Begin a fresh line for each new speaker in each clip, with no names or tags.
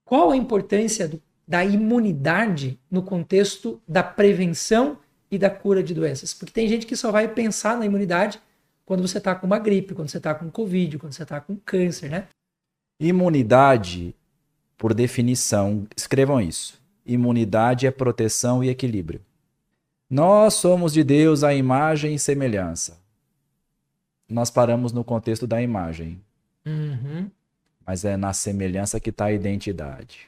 Qual a importância da imunidade no contexto da prevenção e da cura de doenças? Porque tem gente que só vai pensar na imunidade quando você está com uma gripe, quando você está com Covid, quando você está com câncer, né?
Imunidade, por definição, escrevam isso. Imunidade é proteção e equilíbrio. Nós somos de Deus à imagem e semelhança. Nós paramos no contexto da imagem. Mas é na semelhança que está a identidade.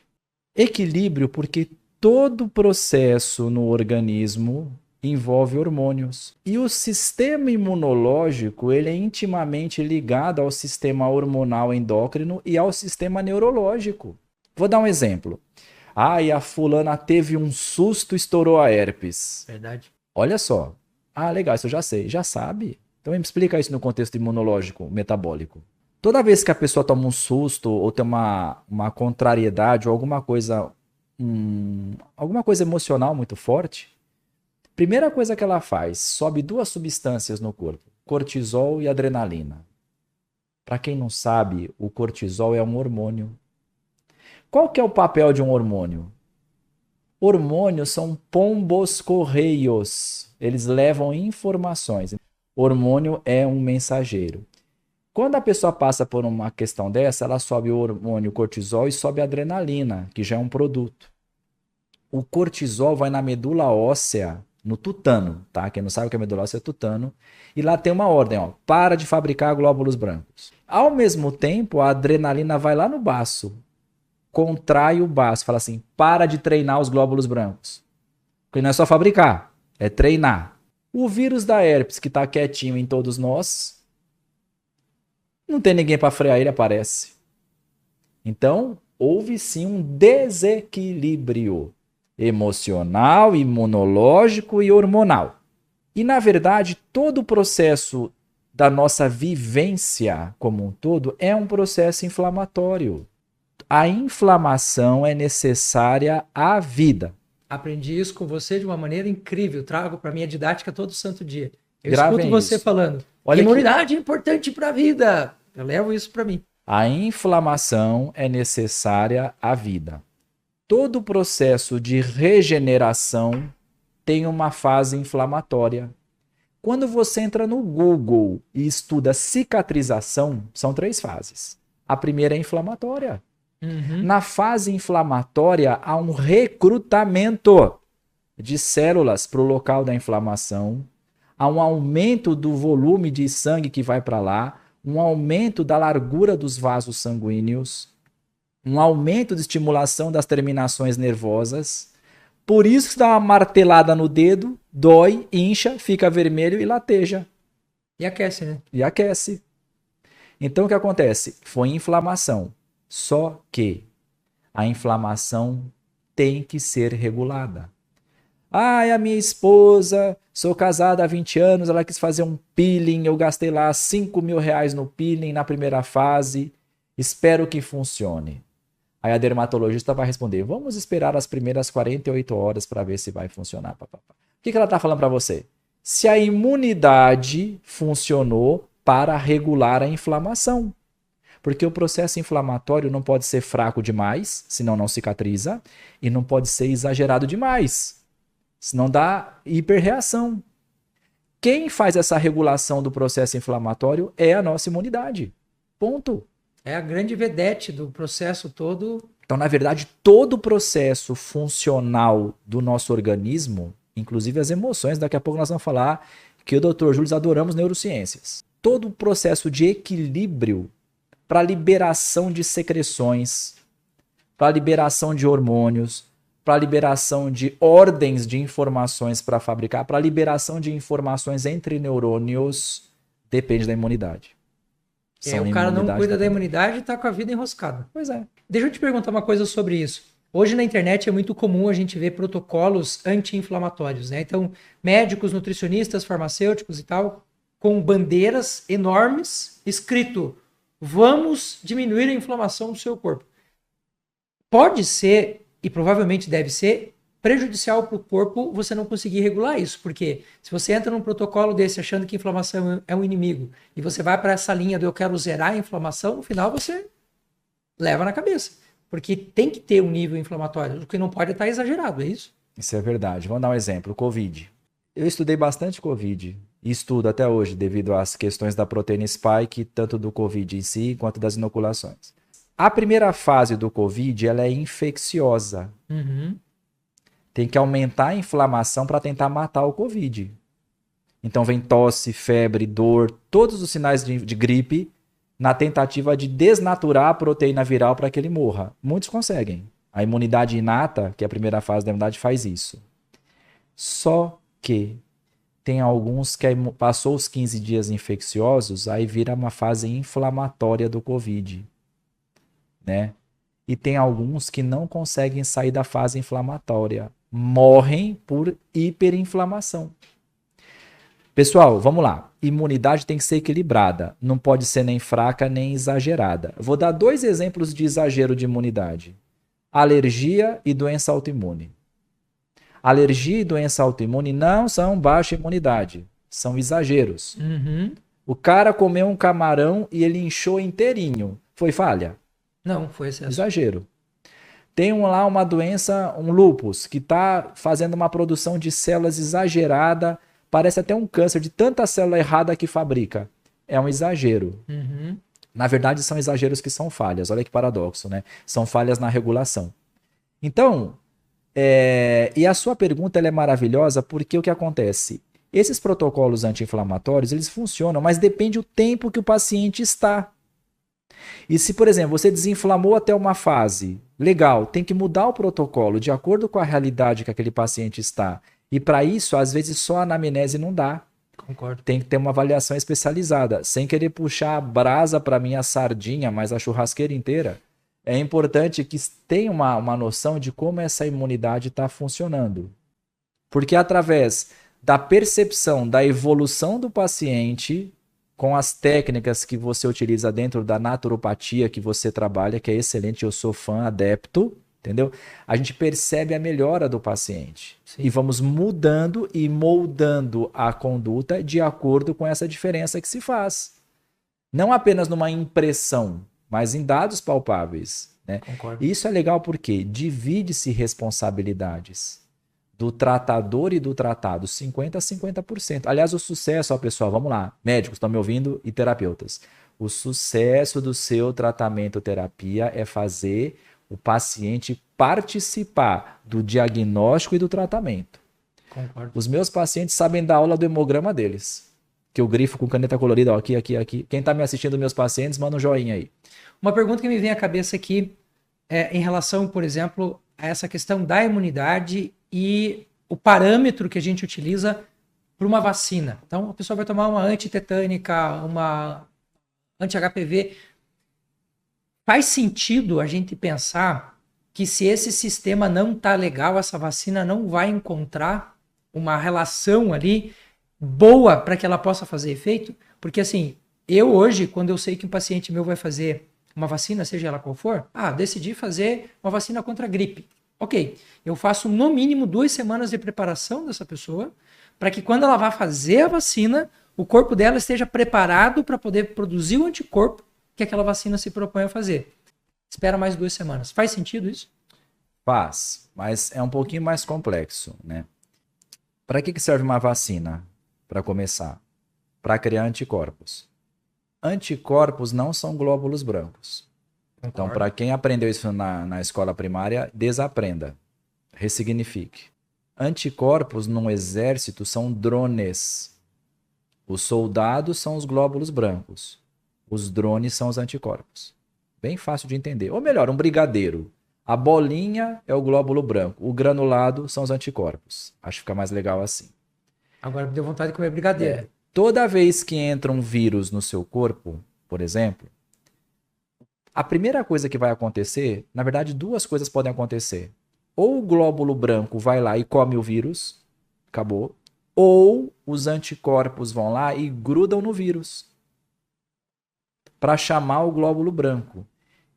Equilíbrio, porque todo processo no organismo envolve hormônios. E o sistema imunológico, ele é intimamente ligado ao sistema hormonal endócrino e ao sistema neurológico. Vou dar um exemplo. E a fulana teve um susto, estourou a herpes.
Verdade.
Olha só. Legal, isso eu já sei. Já sabe. Então me explica isso no contexto imunológico, metabólico. Toda vez que a pessoa toma um susto ou tem uma contrariedade ou alguma coisa emocional muito forte, primeira coisa que ela faz, sobe 2 substâncias no corpo, cortisol e adrenalina. Para quem não sabe, o cortisol é um hormônio. Qual que é o papel de um hormônio? Hormônios são pombos-correios. Eles levam informações. Hormônio é um mensageiro. Quando a pessoa passa por uma questão dessa, ela sobe o hormônio cortisol e sobe a adrenalina, que já é um produto. O cortisol vai na medula óssea, no tutano, tá? Quem não sabe o que é medula óssea é tutano. E lá tem uma ordem, para de fabricar glóbulos brancos. Ao mesmo tempo, a adrenalina vai lá no baço, contrai o baço, fala assim, para de treinar os glóbulos brancos. Porque não é só fabricar, é treinar. O vírus da herpes, que está quietinho em todos nós, não tem ninguém para frear, ele aparece. Então, houve sim um desequilíbrio emocional, imunológico e hormonal. E, na verdade, todo o processo da nossa vivência como um todo é um processo inflamatório. A inflamação é necessária à vida.
Aprendi isso com você de uma maneira incrível. Trago para minha didática todo santo dia. Eu
Gravem
escuto você
isso.
falando,
Olha
imunidade é importante para a vida. Eu levo isso para mim.
A inflamação é necessária à vida. Todo processo de regeneração tem uma fase inflamatória. Quando você entra no Google e estuda cicatrização, são 3 fases. A primeira é inflamatória. Na fase inflamatória, há um recrutamento de células para o local da inflamação, há um aumento do volume de sangue que vai para lá, um aumento da largura dos vasos sanguíneos, um aumento de estimulação das terminações nervosas. Por isso que dá uma martelada no dedo, dói, incha, fica vermelho e lateja.
E aquece, né?
E aquece. Então o que acontece? Foi inflamação. Só que a inflamação tem que ser regulada. A minha esposa, sou casada há 20 anos, ela quis fazer um peeling, eu gastei lá R$5.000 no peeling na primeira fase, espero que funcione. Aí a dermatologista vai responder, vamos esperar as primeiras 48 horas para ver se vai funcionar. O que ela está falando para você? Se a imunidade funcionou para regular a inflamação. Porque o processo inflamatório não pode ser fraco demais, senão não cicatriza, e não pode ser exagerado demais, senão dá hiperreação. Quem faz essa regulação do processo inflamatório é a nossa imunidade. Ponto.
É a grande vedete do processo todo.
Então, na verdade, todo o processo funcional do nosso organismo, inclusive as emoções, daqui a pouco nós vamos falar que eu e o Dr. Júlio adoramos neurociências. Todo o processo de equilíbrio para liberação de secreções, para liberação de hormônios, para liberação de ordens de informações para fabricar, para liberação de informações entre neurônios, depende da imunidade.
O cara não cuida da imunidade e está com a vida enroscada.
Pois é.
Deixa eu te perguntar uma coisa sobre isso. Hoje na internet é muito comum a gente ver protocolos anti-inflamatórios, né? Então, médicos, nutricionistas, farmacêuticos e tal, com bandeiras enormes, escrito: vamos diminuir a inflamação do seu corpo. Pode ser, e provavelmente deve ser, prejudicial para o corpo você não conseguir regular isso. Porque se você entra num protocolo desse achando que inflamação é um inimigo, e você vai para essa linha do eu quero zerar a inflamação, no final você leva na cabeça. Porque tem que ter um nível inflamatório, o que não pode estar exagerado, é isso?
Isso é verdade. Vamos dar um exemplo. O Covid. Eu estudei bastante Covid. E estudo até hoje, devido às questões da proteína spike, tanto do Covid em si, quanto das inoculações. A primeira fase do Covid, ela é infecciosa.
Uhum.
Tem que aumentar a inflamação para tentar matar o Covid. Então vem tosse, febre, dor, todos os sinais de gripe, na tentativa de desnaturar a proteína viral para que ele morra. Muitos conseguem. A imunidade inata, que é a primeira fase da imunidade, faz isso. Só que tem alguns que passou os 15 dias infecciosos, aí vira uma fase inflamatória do Covid, né? E tem alguns que não conseguem sair da fase inflamatória, morrem por hiperinflamação. Pessoal, vamos lá. Imunidade tem que ser equilibrada, não pode ser nem fraca nem exagerada. Vou dar 2 exemplos de exagero de imunidade: alergia e doença autoimune. Alergia e doença autoimune não são baixa imunidade, são exageros.
Uhum.
O cara comeu um camarão e ele inchou inteirinho. Foi falha?
Não, foi excesso.
Exagero. Tem lá uma doença, um lúpus, que está fazendo uma produção de células exagerada, parece até um câncer de tanta célula errada que fabrica. É um exagero.
Uhum.
Na verdade, são exageros que são falhas. Olha que paradoxo, né? São falhas na regulação. Então, e a sua pergunta ela é maravilhosa porque o que acontece? Esses protocolos anti-inflamatórios, eles funcionam, mas depende do tempo que o paciente está. E se, por exemplo, você desinflamou até uma fase, legal, tem que mudar o protocolo de acordo com a realidade que aquele paciente está. E para isso, às vezes, só a anamnese não dá.
Concordo.
Tem que ter uma avaliação especializada, sem querer puxar a brasa para minha sardinha, mas a churrasqueira inteira. É importante que tenha uma noção de como essa imunidade está funcionando. Porque através da percepção da evolução do paciente, com as técnicas que você utiliza dentro da naturopatia que você trabalha, que é excelente, eu sou fã, adepto, entendeu? A gente percebe a melhora do paciente. Sim. E vamos mudando e moldando a conduta de acordo com essa diferença que se faz. Não apenas numa impressão, mas em dados palpáveis, né?
Concordo.
Isso é legal porque divide-se responsabilidades do tratador e do tratado, 50% a 50%. Aliás, o sucesso, ó, pessoal, vamos lá, médicos estão me ouvindo e terapeutas. O sucesso do seu tratamento terapia é fazer o paciente participar do diagnóstico e do tratamento.
Concordo.
Os meus pacientes sabem dar aula do hemograma deles, que eu grifo com caneta colorida, ó, aqui, aqui, aqui. Quem está me assistindo, meus pacientes, manda um joinha aí.
Uma pergunta que me vem à cabeça aqui é em relação, por exemplo, a essa questão da imunidade e o parâmetro que a gente utiliza para uma vacina. Então, a pessoa vai tomar uma antitetânica, uma anti-HPV. Faz sentido a gente pensar que se esse sistema não está legal, essa vacina não vai encontrar uma relação ali boa para que ela possa fazer efeito? Porque assim, eu hoje, quando eu sei que um paciente meu vai fazer uma vacina, seja ela qual for, decidi fazer uma vacina contra a gripe. Ok, eu faço no mínimo 2 semanas de preparação dessa pessoa para que quando ela vá fazer a vacina, o corpo dela esteja preparado para poder produzir o anticorpo que aquela vacina se propõe a fazer. Espera mais 2 semanas. Faz sentido isso?
Faz, mas é um pouquinho mais complexo, né? Para que serve uma vacina? Para começar, para criar anticorpos. Anticorpos não são glóbulos brancos. Então, para quem aprendeu isso na escola primária, desaprenda. Ressignifique. Anticorpos no exército são drones. Os soldados são os glóbulos brancos. Os drones são os anticorpos. Bem fácil de entender. Ou melhor, um brigadeiro. A bolinha é o glóbulo branco. O granulado são os anticorpos. Acho que fica mais legal assim.
Agora me deu vontade de comer brigadeiro.
Toda vez que entra um vírus no seu corpo, por exemplo, a primeira coisa que vai acontecer, na verdade, 2 coisas podem acontecer. Ou o glóbulo branco vai lá e come o vírus, acabou. Ou os anticorpos vão lá e grudam no vírus para chamar o glóbulo branco.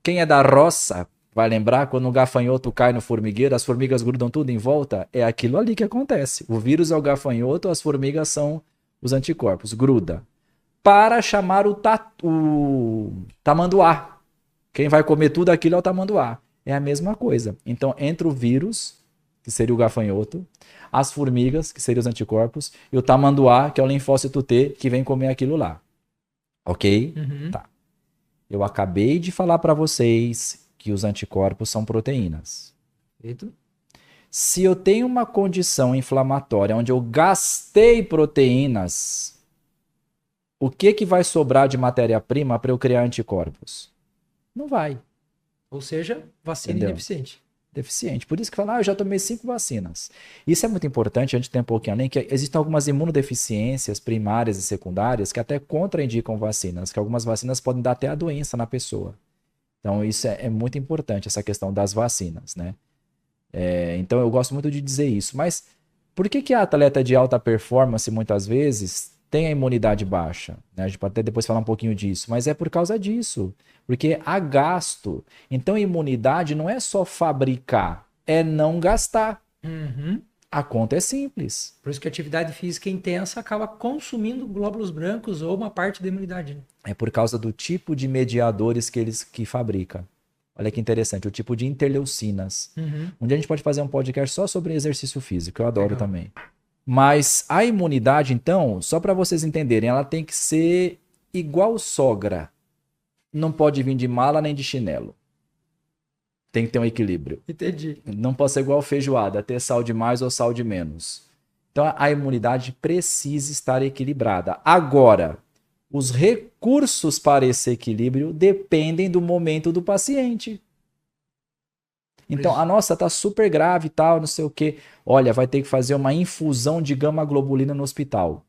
Quem é da roça vai lembrar quando um gafanhoto cai no formigueiro, as formigas grudam tudo em volta? É aquilo ali que acontece. O vírus é o gafanhoto, as formigas são os anticorpos. Gruda. Para chamar o tamanduá. Quem vai comer tudo aquilo é o tamanduá. É a mesma coisa. Então, entre o vírus, que seria o gafanhoto, as formigas, que seriam os anticorpos, e o tamanduá, que é o linfócito T, que vem comer aquilo lá. Ok?
Uhum.
Tá. Eu acabei de falar para vocês que os anticorpos são proteínas.
Perfeito.
Se eu tenho uma condição inflamatória onde eu gastei proteínas, o que vai sobrar de matéria-prima para eu criar anticorpos? Não vai,
Ou seja, vacina
entendeu?
ineficiente.
Deficiente. Por isso que fala, eu já tomei 5 vacinas. Isso é muito importante, a gente tem um pouquinho além, que existem algumas imunodeficiências primárias e secundárias que até contraindicam vacinas, que algumas vacinas podem dar até a doença na pessoa. Então, isso é muito importante, essa questão das vacinas, né? Então, eu gosto muito de dizer isso. Mas por que a atleta de alta performance, muitas vezes, tem a imunidade baixa? Né? A gente pode até depois falar um pouquinho disso. Mas é por causa disso. Porque há gasto. Então, imunidade não é só fabricar, é não gastar.
Uhum.
A conta é simples.
Por isso que a atividade física intensa acaba consumindo glóbulos brancos ou uma parte da imunidade. Né?
É por causa do tipo de mediadores que fabrica. Olha que interessante, o tipo de interleucinas.
Uhum.
Um dia a gente pode fazer um podcast só sobre exercício físico, eu adoro
Legal.
também. Mas a imunidade, então, só para vocês entenderem, ela tem que ser igual sogra. Não pode vir de mala nem de chinelo. Tem que ter um equilíbrio.
Entendi.
Não pode ser igual feijoada, ter sal de mais ou sal de menos. Então a imunidade precisa estar equilibrada. Agora, os recursos para esse equilíbrio dependem do momento do paciente. Então, a nossa tá super grave e tal, não sei o quê. Olha, vai ter que fazer uma infusão de gama-globulina no hospital,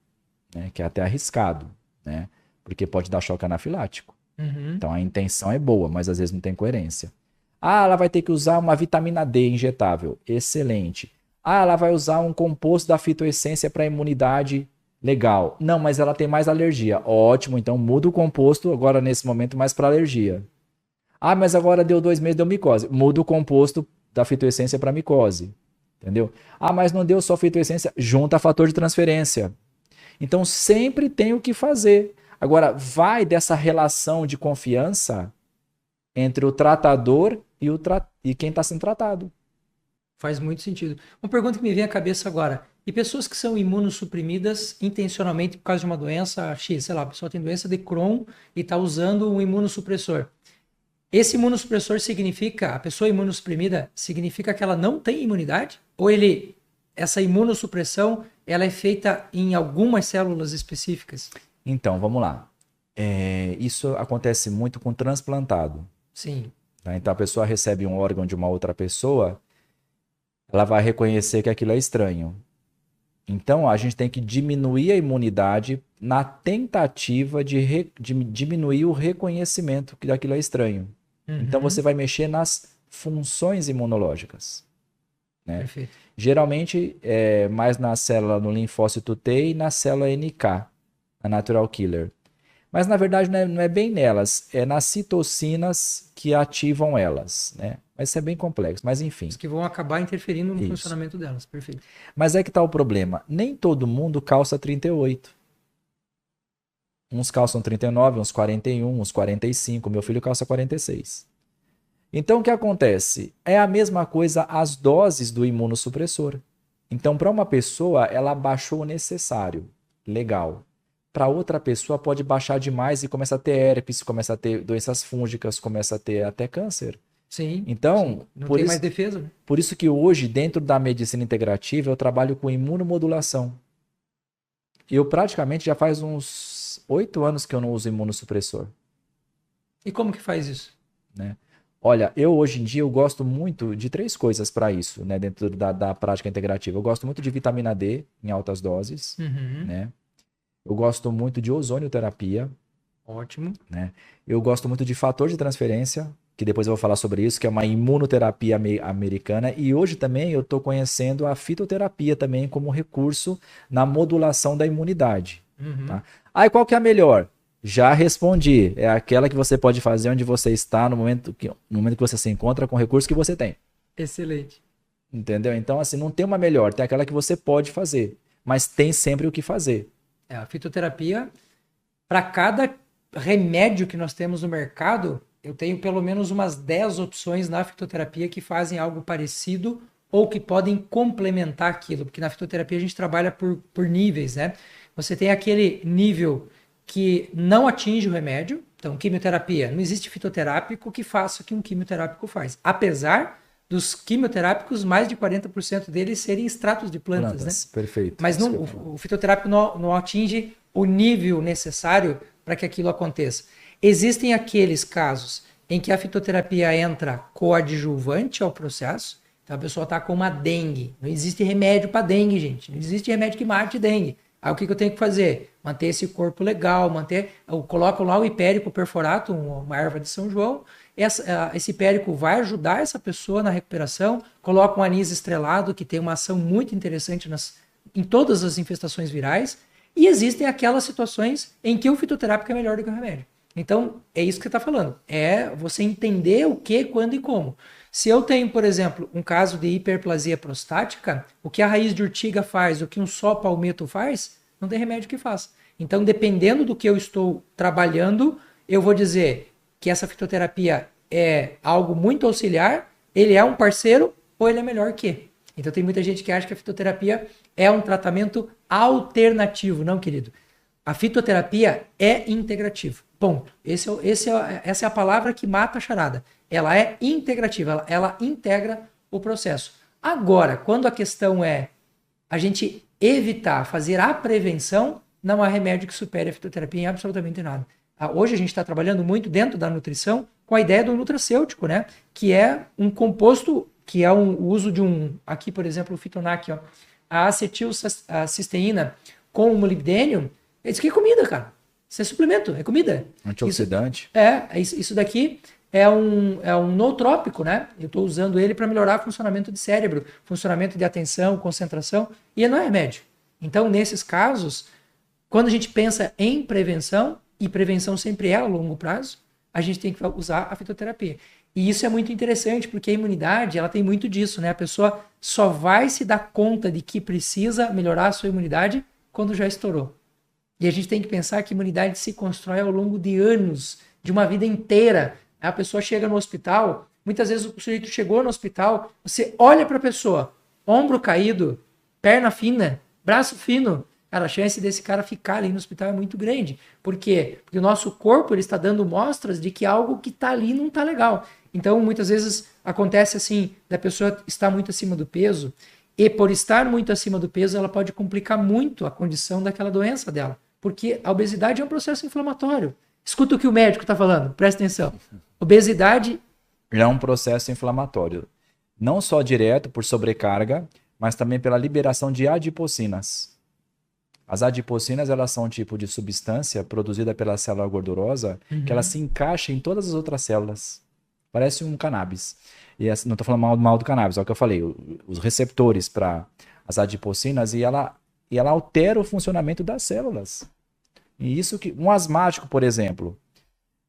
né? Que é até arriscado, né? Porque pode dar choque anafilático.
Uhum.
Então, a intenção é boa, mas às vezes não tem coerência. Ah, ela vai ter que usar uma vitamina D injetável. Excelente. Ah, ela vai usar um composto da fitoessência para imunidade. Legal. Não, mas ela tem mais alergia. Ótimo, então muda o composto agora nesse momento mais para alergia. Ah, mas agora deu 2 meses, deu micose. Muda o composto da fitoessência para micose. Entendeu? Ah, mas não deu só fitoessência. Junta fator de transferência. Então sempre tem o que fazer. Agora, vai dessa relação de confiança entre o tratador e quem está sendo tratado.
Faz muito sentido. Uma pergunta que me vem à cabeça agora. E pessoas que são imunossuprimidas intencionalmente por causa de uma doença X, sei lá, a pessoa tem doença de Crohn e está usando um imunossupressor. Esse imunossupressor significa, a pessoa imunossuprimida, significa que ela não tem imunidade? Ou essa imunossupressão, ela é feita em algumas células específicas?
Então, vamos lá. Isso acontece muito com transplantado.
Sim.
Tá? Então, a pessoa recebe um órgão de uma outra pessoa, ela vai reconhecer que aquilo é estranho. Então, a gente tem que diminuir a imunidade na tentativa de diminuir o reconhecimento que aquilo é estranho. Então, você vai mexer nas funções imunológicas. Né?
Perfeito.
Geralmente, mais na célula no linfócito T e na célula NK, a natural killer. Mas, na verdade, não é bem nelas, é nas citocinas que ativam elas. Né? Mas isso é bem complexo, mas enfim.
Os que vão acabar interferindo no
Isso.
funcionamento delas. Perfeito.
Mas é que tá o problema. Nem todo mundo calça 38. Uns calçam 39, uns 41, uns 45. Meu filho calça 46. Então, o que acontece? É a mesma coisa as doses do imunossupressor. Então, para uma pessoa, ela baixou o necessário. Legal. Para outra pessoa, pode baixar demais e começa a ter herpes, começa a ter doenças fúngicas, começa a ter até câncer.
Sim.
Então,
sim. Não tem mais defesa. Né?
Por isso que hoje, dentro da medicina integrativa, eu trabalho com imunomodulação. Eu praticamente já faz uns 8 anos que eu não uso imunossupressor.
E como que faz isso?
Né? Olha, eu hoje em dia eu gosto muito de 3 coisas para isso, né, dentro da prática integrativa. Eu gosto muito de vitamina D em altas doses, né? Eu gosto muito de ozonioterapia.
Ótimo.
Né? Eu gosto muito de fator de transferência, que depois eu vou falar sobre isso, que é uma imunoterapia americana. E hoje também eu estou conhecendo a fitoterapia também como recurso na modulação da imunidade. Tá? Aí qual que é a melhor? Já respondi. É aquela que você pode fazer onde você está no momento que você se encontra com o recurso que você tem.
Excelente.
Entendeu? Então, assim, não tem uma melhor. Tem aquela que você pode fazer. Mas tem sempre o que fazer.
A fitoterapia, para cada remédio que nós temos no mercado, eu tenho pelo menos umas 10 opções na fitoterapia que fazem algo parecido ou que podem complementar aquilo, porque na fitoterapia a gente trabalha por níveis, né? Você tem aquele nível que não atinge o remédio, então quimioterapia, não existe fitoterápico que faça o que um quimioterápico faz, apesar dos quimioterápicos, mais de 40% deles serem extratos de plantas, né?
Perfeito.
Mas não, o fitoterápico não atinge o nível necessário para que aquilo aconteça. Existem aqueles casos em que a fitoterapia entra coadjuvante ao processo. Então a pessoa está com uma dengue. Não existe remédio para dengue, gente. Não existe remédio que mate dengue. Aí o que eu tenho que fazer? Manter esse corpo legal, eu coloco lá o hipérico perforato, uma erva de São João. Esse hipérico vai ajudar essa pessoa na recuperação. Coloco um anis estrelado, que tem uma ação muito interessante em todas as infestações virais. E existem aquelas situações em que o fitoterápico é melhor do que o remédio. Então, é isso que você está falando. É você entender o que, quando e como. Se eu tenho, por exemplo, um caso de hiperplasia prostática, o que a raiz de urtiga faz, o que um só palmito faz, não tem remédio que faça. Então, dependendo do que eu estou trabalhando, eu vou dizer que essa fitoterapia é algo muito auxiliar, ele é um parceiro ou ele é melhor que. Então, tem muita gente que acha que a fitoterapia é um tratamento alternativo. Não, querido. A fitoterapia é integrativa. Ponto. Essa é a palavra que mata a charada. Ela é integrativa, ela integra o processo. Agora, quando a questão é a gente evitar, fazer a prevenção, não há remédio que supere a fitoterapia em absolutamente nada. Hoje a gente está trabalhando muito dentro da nutrição com a ideia do nutracêutico, né? Que é um composto, que é o uso de aqui por exemplo, o Fitonac, ó, a acetilcisteína com o molibdênio. Isso aqui é comida, cara. Isso é suplemento, é comida.
Antioxidante.
Isso daqui é um nootrópico, né? Eu estou usando ele para melhorar o funcionamento de cérebro, funcionamento de atenção, concentração, e ele não é remédio. Então, nesses casos, quando a gente pensa em prevenção, e prevenção sempre é a longo prazo, a gente tem que usar a fitoterapia. E isso é muito interessante, porque a imunidade, ela tem muito disso, né? A pessoa só vai se dar conta de que precisa melhorar a sua imunidade quando já estourou. E a gente tem que pensar que a imunidade se constrói ao longo de anos, de uma vida inteira. A pessoa chega no hospital, muitas vezes o sujeito chegou no hospital, você olha para a pessoa, ombro caído, perna fina, braço fino, cara, a chance desse cara ficar ali no hospital é muito grande. Por quê? Porque o nosso corpo ele está dando mostras de que algo que está ali não está legal. Então, muitas vezes acontece assim, da pessoa estar muito acima do peso, e por estar muito acima do peso, ela pode complicar muito a condição daquela doença dela. Porque a obesidade é um processo inflamatório. Escuta o que o médico está falando, presta atenção. Obesidade
é um processo inflamatório. Não só direto por sobrecarga, mas também pela liberação de adipocinas. As adipocinas, elas são um tipo de substância produzida pela célula gordurosa que ela se encaixa em todas as outras células. Parece um cannabis. E não estou falando mal do cannabis, é o que eu falei. Os receptores para as adipocinas e ela altera o funcionamento das células. E isso que um asmático, por exemplo,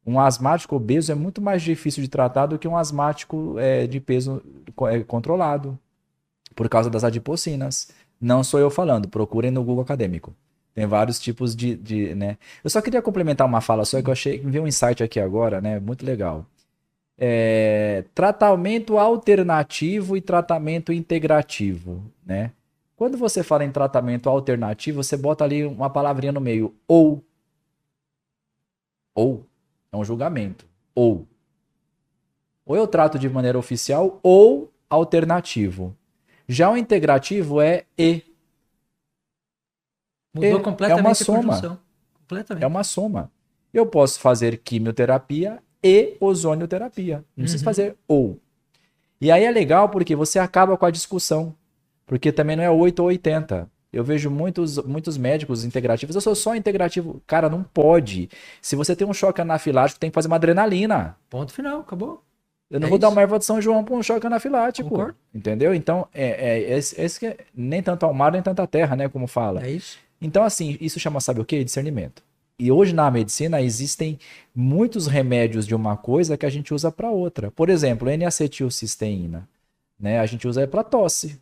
um asmático obeso é muito mais difícil de tratar do que um asmático de peso controlado, por causa das adipocinas. Não sou eu falando, procurem no Google acadêmico. Tem vários tipos né? Eu só queria complementar uma fala só que eu achei que me veio um insight aqui agora, né? Muito legal. Tratamento alternativo e tratamento integrativo, né? Quando você fala em tratamento alternativo, você bota ali uma palavrinha no meio, ou é um julgamento, ou eu trato de maneira oficial ou alternativo. Já o integrativo é e.
Mudou completamente
uma
a
soma.
conjunção. Completamente.
É uma soma. Eu posso fazer quimioterapia e ozonioterapia. Não precisa fazer ou. E aí é legal porque você acaba com a discussão. Porque também não é 8 ou 80. Eu vejo muitos médicos integrativos. Eu sou só integrativo. Cara, não pode. Se você tem um choque anafilático, tem que fazer uma adrenalina.
Ponto final, acabou.
Eu não vou dar uma erva de São João para um choque anafilático.
Concordo.
Entendeu? Então, esse que nem tanto ao mar, nem tanto à terra, né? Como fala.
É isso.
Então, assim, isso chama, sabe o quê? Discernimento. E hoje na medicina existem muitos remédios de uma coisa que a gente usa para outra. Por exemplo, N-acetilcisteína. Né? A gente usa para tosse,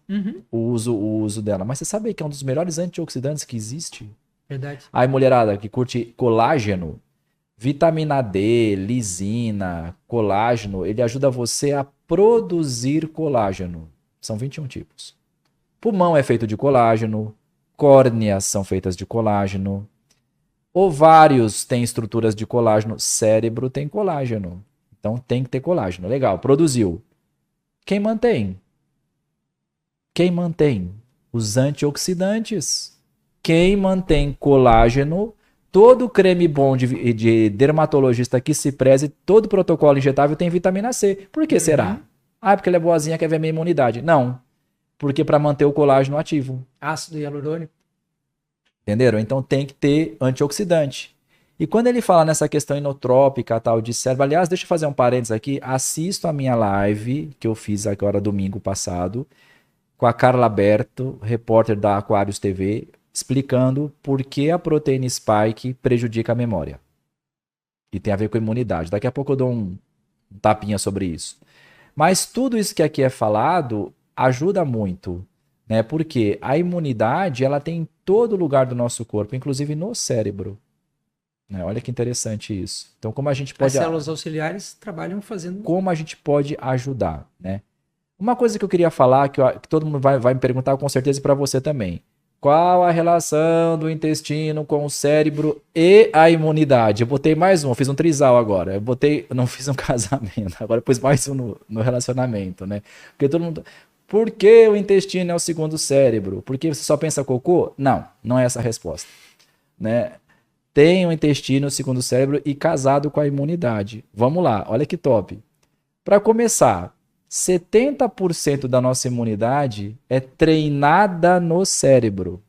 o uso dela. Mas você sabe que é um dos melhores antioxidantes que existe?
Verdade.
Aí, mulherada que curte colágeno, Vitamina D, lisina, colágeno, ele ajuda você a produzir colágeno. São 21 tipos. Pulmão é feito de colágeno, córneas são feitas de colágeno, ovários têm estruturas de colágeno, cérebro tem colágeno. Então tem que ter colágeno. Legal, produziu. Quem mantém? Quem mantém? Os antioxidantes. Quem mantém colágeno? Todo creme bom de dermatologista que se preze, todo protocolo injetável tem vitamina C. Por que será? Ah, porque ela é boazinha, quer ver minha imunidade. Não. Porque para manter o colágeno ativo.
Ácido hialurônico.
Entenderam? Então tem que ter antioxidante. E quando ele fala nessa questão inotrópica, tal, de cérebro, aliás, deixa eu fazer um parênteses aqui, assisto a minha live, que eu fiz agora domingo passado, com a Carla Berto, repórter da Aquarius TV, explicando por que a proteína spike prejudica a memória. E tem a ver com a imunidade. Daqui a pouco eu dou um tapinha sobre isso. Mas tudo isso que aqui é falado ajuda muito, né? Porque a imunidade, ela tem em todo lugar do nosso corpo, inclusive no cérebro. Né? Olha que interessante isso. Então, como a gente pode...
As células auxiliares trabalham fazendo...
Como a gente pode ajudar, né? Uma coisa que eu queria falar, que todo mundo vai me perguntar com certeza para você também. Qual a relação do intestino com o cérebro e a imunidade? Eu botei mais um, eu fiz um trisal agora. Eu não fiz um casamento, agora eu pus mais um no relacionamento, né? Porque todo mundo... Por que o intestino é o segundo cérebro? Porque você só pensa cocô? Não, não é essa a resposta, né? Tem o intestino, o segundo cérebro e casado com a imunidade. Vamos lá, olha que top. Para começar, 70% da nossa imunidade é treinada no cérebro.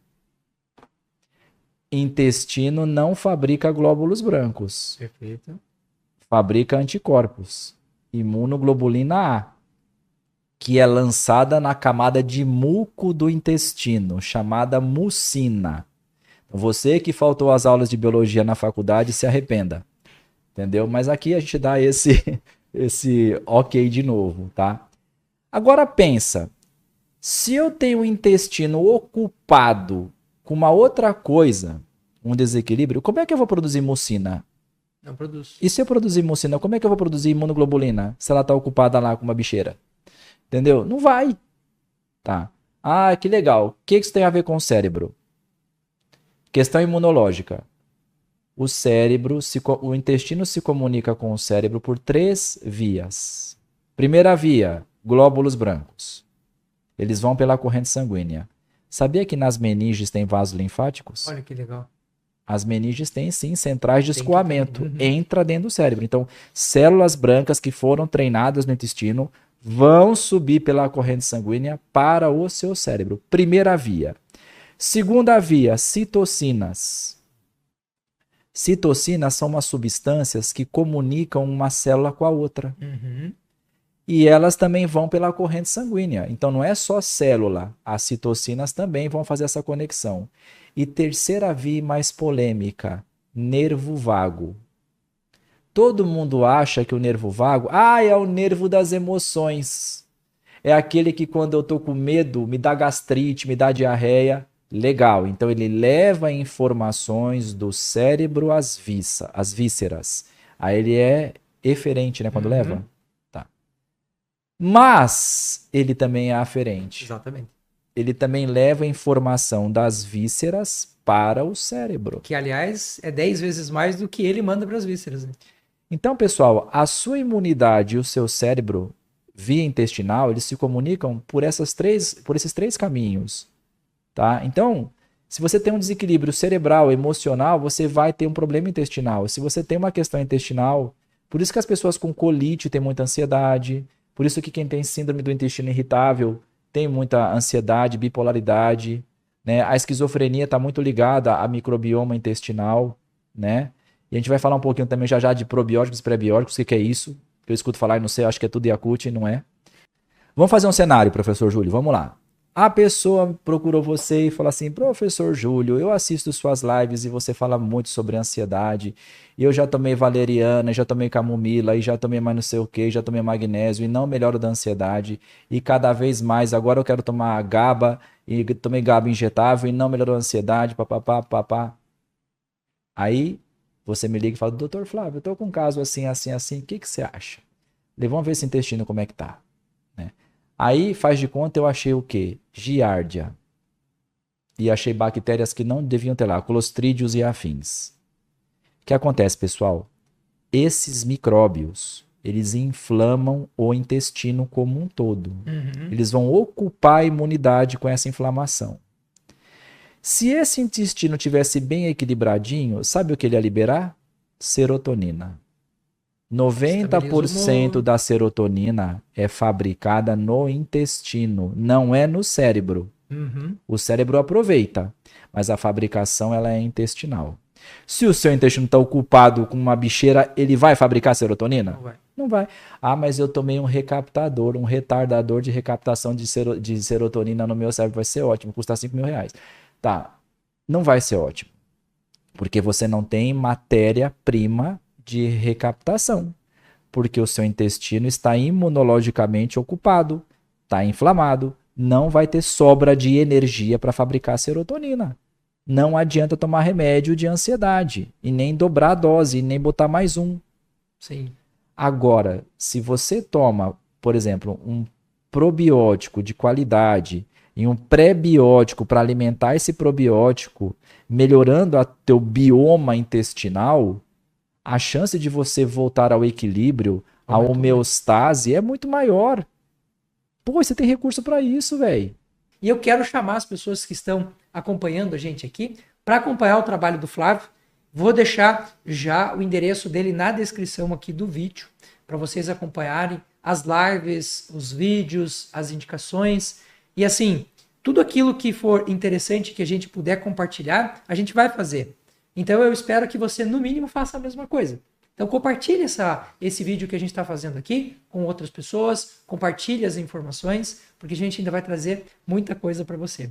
Intestino não fabrica glóbulos brancos.
Perfeito.
Fabrica anticorpos. Imunoglobulina A, que é lançada na camada de muco do intestino, chamada mucina. Você que faltou às aulas de biologia na faculdade, se arrependa. Entendeu? Mas aqui a gente dá esse ok de novo, tá? Agora pensa, se eu tenho o intestino ocupado com uma outra coisa, um desequilíbrio, como é que eu vou produzir mucina?
Não produz.
E se eu produzir mucina, como é que eu vou produzir imunoglobulina se ela está ocupada lá com uma bicheira? Entendeu? Não vai. Tá. Ah, que legal. O que isso tem a ver com o cérebro? Questão imunológica. O intestino se comunica com o cérebro por 3 vias. Primeira via, glóbulos brancos. Eles vão pela corrente sanguínea. Sabia que nas meninges tem vasos linfáticos?
Olha que legal.
As meninges têm sim centrais de
Tem que
escoamento.
ter.
Entra dentro do cérebro. Então, células brancas que foram treinadas no intestino vão subir pela corrente sanguínea para o seu cérebro. Primeira via. Segunda via, citocinas. Citocinas são umas substâncias que comunicam uma célula com a outra. E elas também vão pela corrente sanguínea. Então não é só célula, as citocinas também vão fazer essa conexão. E terceira via mais polêmica, nervo vago. Todo mundo acha que o nervo vago, é o nervo das emoções. É aquele que quando eu tô com medo, me dá gastrite, me dá diarreia. Legal, então ele leva informações do cérebro às vísceras. Aí ele é eferente, né, quando leva? Tá. Mas ele também é aferente.
Exatamente.
Ele também leva informação das vísceras para o cérebro.
Que, aliás, é 10 vezes mais do que ele manda para as vísceras. Né?
Então, pessoal, a sua imunidade e o seu cérebro, via intestinal, eles se comunicam por esses 3 caminhos. Tá? Então, se você tem um desequilíbrio cerebral, emocional, você vai ter um problema intestinal. Se você tem uma questão intestinal, por isso que as pessoas com colite têm muita ansiedade, por isso que quem tem síndrome do intestino irritável tem muita ansiedade, bipolaridade, né? A esquizofrenia está muito ligada a microbioma intestinal, né? E a gente vai falar um pouquinho também já de probióticos e prebióticos, o que é isso? Eu escuto falar e não sei, acho que é tudo Yakult, não é? Vamos fazer um cenário, professor Júlio, vamos lá. A pessoa procurou você e falou assim, professor Júlio, eu assisto suas lives e você fala muito sobre ansiedade, e eu já tomei valeriana, já tomei camomila, e já tomei mais não sei o que, já tomei magnésio, e não melhoro da ansiedade, e cada vez mais, agora eu quero tomar GABA, e tomei GABA injetável, e não melhorou a ansiedade, papapá, papá. Aí, Você me liga e fala, doutor Flávio, eu tô com um caso assim, assim, assim, o que que você acha? Vamos ver esse intestino como é que tá, né? Aí, faz de conta, eu achei o quê? Giardia. E achei bactérias que não deviam ter lá, Clostrídios e afins. O que acontece, pessoal? Esses micróbios, eles inflamam o intestino como um todo. Eles vão ocupar a imunidade com essa inflamação. Se esse intestino tivesse bem equilibradinho, sabe o que ele ia liberar? Serotonina. 90% da serotonina é fabricada no intestino, não é no cérebro. O cérebro aproveita, mas a fabricação ela é intestinal. Se o seu intestino está ocupado com uma bicheira, ele vai fabricar serotonina?
Não vai.
Não vai. Ah, mas eu tomei um recaptador, um retardador de recaptação de serotonina no meu cérebro, vai ser ótimo, custa R$5.000. Tá, não vai ser ótimo, porque você não tem matéria-prima de recaptação, porque o seu intestino está imunologicamente ocupado, está inflamado, não vai ter sobra de energia para fabricar serotonina. Não adianta tomar remédio de ansiedade, e nem dobrar a dose, e nem botar mais um.
Sim.
Agora, se você toma, por exemplo, um probiótico de qualidade e um pré-biótico para alimentar esse probiótico, melhorando o teu bioma intestinal, a chance de você voltar ao equilíbrio, à homeostase, é muito maior. Pô, você tem recurso para isso, velho.
E eu quero chamar as pessoas que estão acompanhando a gente aqui para acompanhar o trabalho do Flávio. Vou deixar já o endereço dele na descrição aqui do vídeo para vocês acompanharem as lives, os vídeos, as indicações e assim, tudo aquilo que for interessante que a gente puder compartilhar, a gente vai fazer. Então eu espero que você no mínimo faça a mesma coisa. Então compartilhe esse vídeo que a gente está fazendo aqui com outras pessoas, compartilhe as informações, porque a gente ainda vai trazer muita coisa para você.